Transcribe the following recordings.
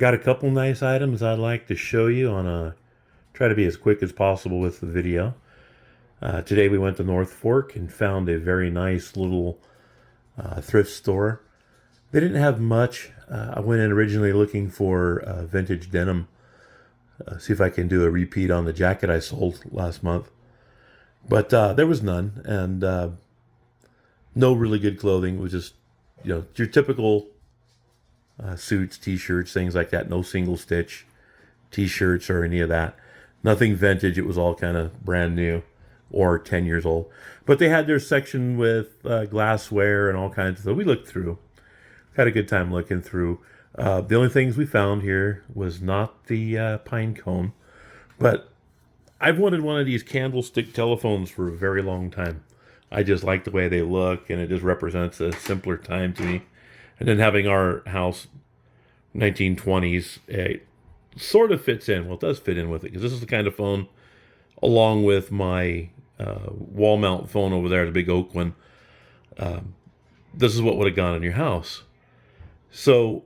Got a couple nice items I'd like to show you on a try to be as quick as possible with the video. Today we went to North Fork and found a very nice little thrift store. They didn't have much. I went in originally looking for vintage denim. See if I can do a repeat on the jacket I sold last month. But there was none, and no really good clothing. It was just, your typical suits, t-shirts, things like that. No single stitch t-shirts or any of that. Nothing vintage. It was all kind of brand new or 10 years old. But they had their section with glassware and all kinds of stuff. We looked through. Had a good time looking through. The only things we found here was not the pine cone. But I've wanted one of these candlestick telephones for a very long time. I just like the way they look, and it just represents a simpler time to me. And then having our house 1920s, it sort of fits in. Well, it does fit in with it, because this is the kind of phone, along with my wall mount phone over there, the big oak one, this is what would have gone in your house. So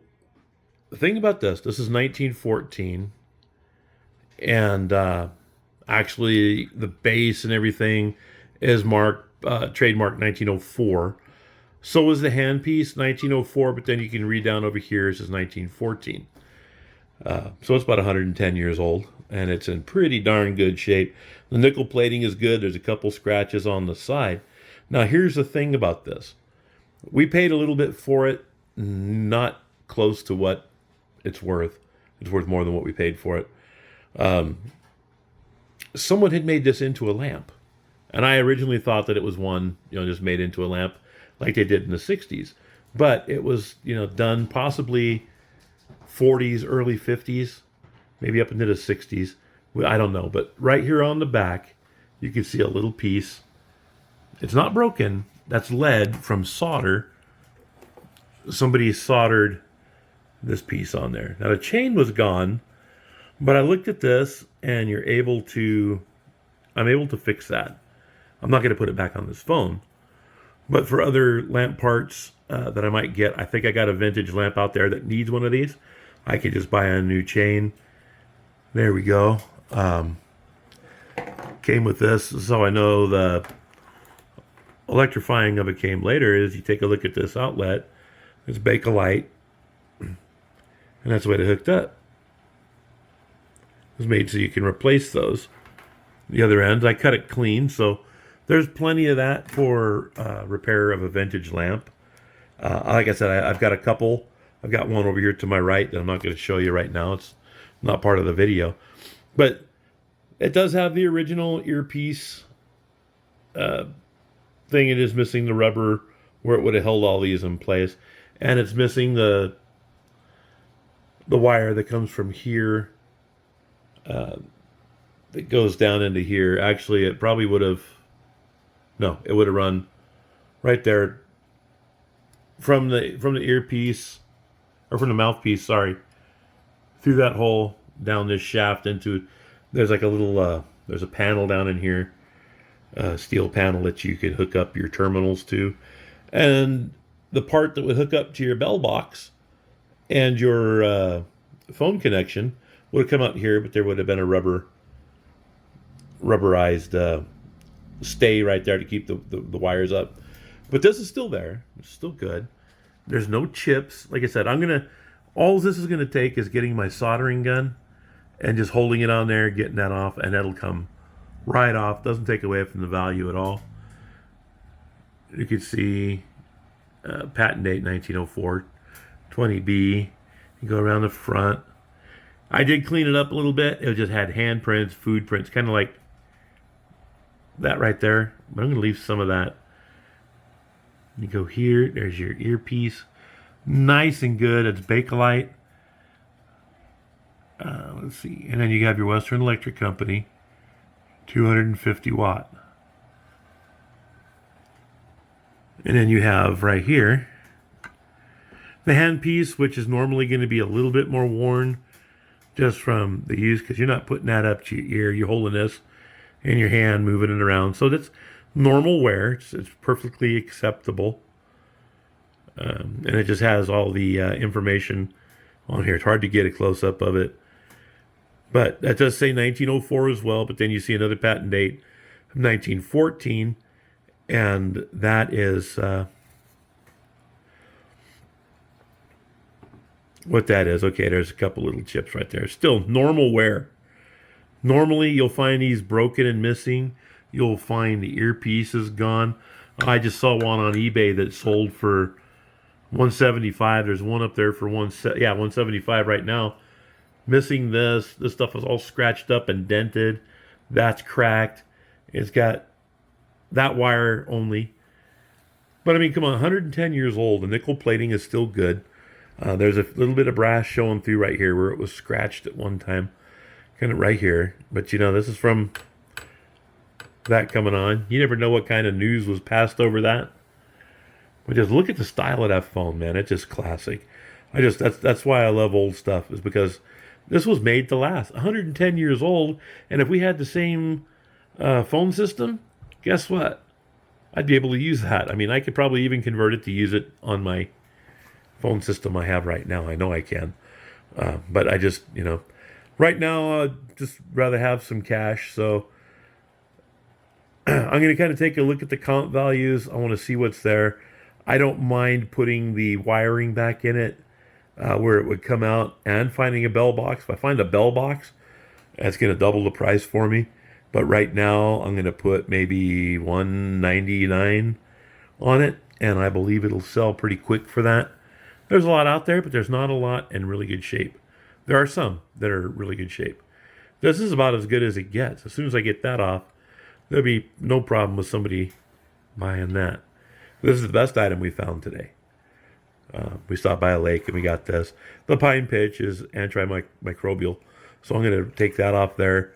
the thing about this is 1914, and actually the base and everything is trademark 1904. So is the handpiece 1904, but then you can read down over here, it says 1914. So it's about 110 years old, and it's in pretty darn good shape. The nickel plating is good. There's a couple scratches on the side. Now, here's the thing about this. We paid a little bit for it, not close to what it's worth. It's worth more than what we paid for it. Someone had made this into a lamp, and I originally thought that it was one, just made into a lamp like they did in the 60s. But it was, done possibly 40s, early 50s, maybe up into the 60s. I don't know. But right here on the back, you can see a little piece. It's not broken. That's lead from solder. Somebody soldered this piece on there. Now, the chain was gone, but I looked at this, and I'm able to fix that. I'm not going to put it back on this phone. But for other lamp parts that I might get, I think I got a vintage lamp out there that needs one of these. I could just buy a new chain. There we go. Came with this. So I know the electrifying of it came later is you take a look at this outlet. It's Bakelite. And that's the way it hooked up. It was made so you can replace those. The other ends, I cut it clean, so there's plenty of that for repair of a vintage lamp. Like I said, I've got a couple. I've got one over here to my right that I'm not going to show you right now. It's not part of the video. But it does have the original earpiece thing. It is missing the rubber where it would have held all these in place. And it's missing the wire that comes from here that goes down into here. Actually, it probably would have... No, it would have run right there from the earpiece, or from the mouthpiece, sorry, through that hole down this shaft into, there's like a little, there's a panel down in here, steel panel that you could hook up your terminals to. And the part that would hook up to your bell box and your phone connection would have come out here, but there would have been a rubberized stay right there to keep the wires up. But this is still there. It's still good. There's no chips. Like I said, all this is gonna take is getting my soldering gun and just holding it on there, getting that off, and that'll come right off. Doesn't take away from the value at all. You can see patent date 1904, 20B. You go around the front. I did clean it up a little bit. It just had handprints, food prints, kind of like that right there. But I'm going to leave some of that. You go here. There's your earpiece. Nice and good. It's Bakelite. Let's see. And then you have your Western Electric Company. 250 watt. And then you have right here the handpiece, which is normally going to be a little bit more worn just from the use, because you're not putting that up to your ear. You're holding this in your hand, moving it around. So that's normal wear. It's perfectly acceptable. And it just has all the information on here. It's hard to get a close-up of it. But that does say 1904 as well, but then you see another patent date of 1914, and that is what that is. Okay, there's a couple little chips right there. Still normal wear. Normally, you'll find these broken and missing. You'll find the earpiece is gone. I just saw one on eBay that sold for $175. There's one up there for $175 right now. Missing this. This stuff is all scratched up and dented. That's cracked. It's got that wire only. But I mean, come on, 110 years old. The nickel plating is still good. There's a little bit of brass showing through right here where it was scratched at one time. Kind of right here. But you know, this is from that coming on. You never know what kind of news was passed over that. But just look at the style of that phone, man. It's just classic. That's why I love old stuff, is because this was made to last. 110 years old, and if we had the same phone system, guess what? I'd be able to use that. I mean, I could probably even convert it to use it on my phone system I have right now. I know I can. But I just, you know, right now, I'd just rather have some cash. So I'm going to kind of take a look at the comp values. I want to see what's there. I don't mind putting the wiring back in it where it would come out, and finding a bell box. If I find a bell box, that's going to double the price for me. But right now, I'm going to put maybe $199 on it, and I believe it'll sell pretty quick for that. There's a lot out there, but there's not a lot in really good shape. There are some that are really good shape. This is about as good as it gets. As soon as I get that off, there'll be no problem with somebody buying that. This is the best item we found today. We stopped by a lake and we got this. The pine pitch is antimicrobial, so I'm going to take that off there.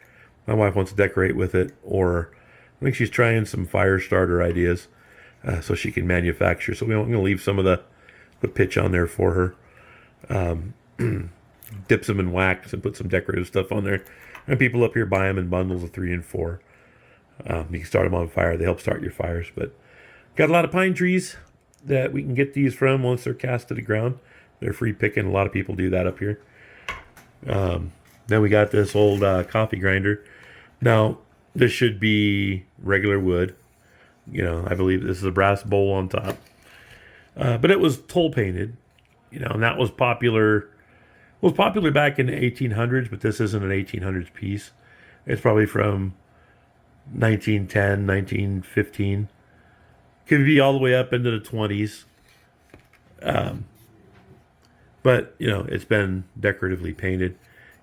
My wife wants to decorate with it, or I think she's trying some fire starter ideas so she can manufacture. So I'm going to leave some of the pitch on there for her. Dip them in wax and put some decorative stuff on there. And people up here buy them in bundles of 3 and 4. You can start them on fire. They help start your fires. But got a lot of pine trees that we can get these from once they're cast to the ground. They're free picking. A lot of people do that up here. Then we got this old coffee grinder. Now, this should be regular wood. You know, I believe this is a brass bowl on top. But it was toll painted. You know, and that was popular. It was popular back in the 1800s, but this isn't an 1800s piece. It's probably from 1910, 1915. Could be all the way up into the 20s. But, you know, it's been decoratively painted.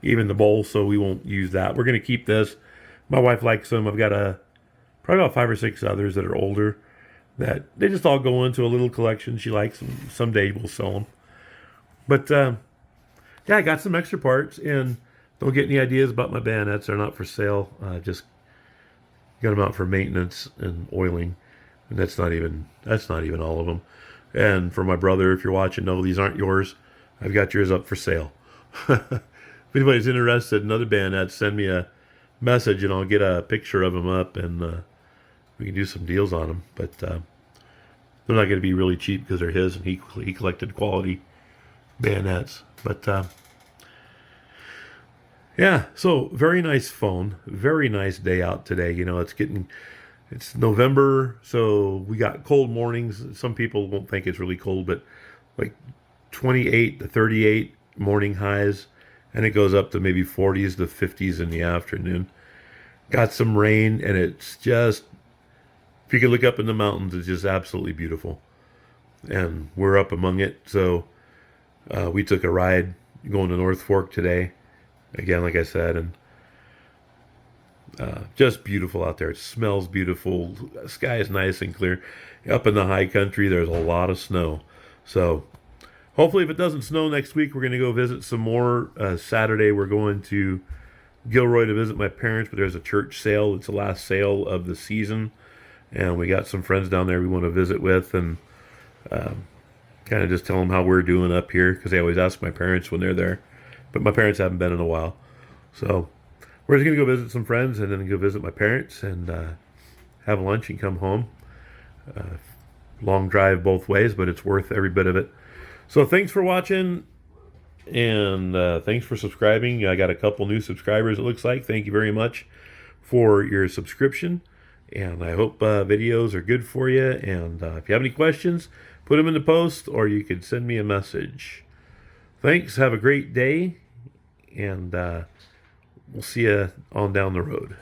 Even the bowl, so we won't use that. We're going to keep this. My wife likes them. I've got probably about 5 or 6 others that are older that they just all go into a little collection. She likes them. Someday we'll sell them. But, yeah, I got some extra parts, and don't get any ideas about my bayonets. They're not for sale. Just got them out for maintenance and oiling, and that's not even all of them. And for my brother, if you're watching, no, these aren't yours. I've got yours up for sale. If anybody's interested in other bayonets, send me a message, and I'll get a picture of them up, and we can do some deals on them. But they're not going to be really cheap because they're his, and he collected quality bayonets. But yeah, so very nice phone, very nice day out today. You know, it's November, so we got cold mornings. Some people won't think it's really cold, but like 28 to 38 morning highs, and it goes up to maybe 40s to 50s in the afternoon. Got some rain, and it's just, if you could look up in the mountains, it's just absolutely beautiful. And we're up among it, so we took a ride going to North Fork today. Again, like I said, and just beautiful out there. It smells beautiful. The sky is nice and clear. Up in the high country, there's a lot of snow. So hopefully if it doesn't snow next week, we're going to go visit some more. Saturday, we're going to Gilroy to visit my parents, but there's a church sale. It's the last sale of the season. And we got some friends down there we want to visit with, and kind of just tell them how we're doing up here, because they always ask my parents when they're there. But my parents haven't been in a while. So we're just going to go visit some friends and then go visit my parents and have lunch and come home. Long drive both ways, but it's worth every bit of it. So thanks for watching. And thanks for subscribing. I got a couple new subscribers, it looks like. Thank you very much for your subscription. And I hope videos are good for you. And if you have any questions, put them in the post, or you could send me a message. Thanks. Have a great day. And we'll see you on down the road.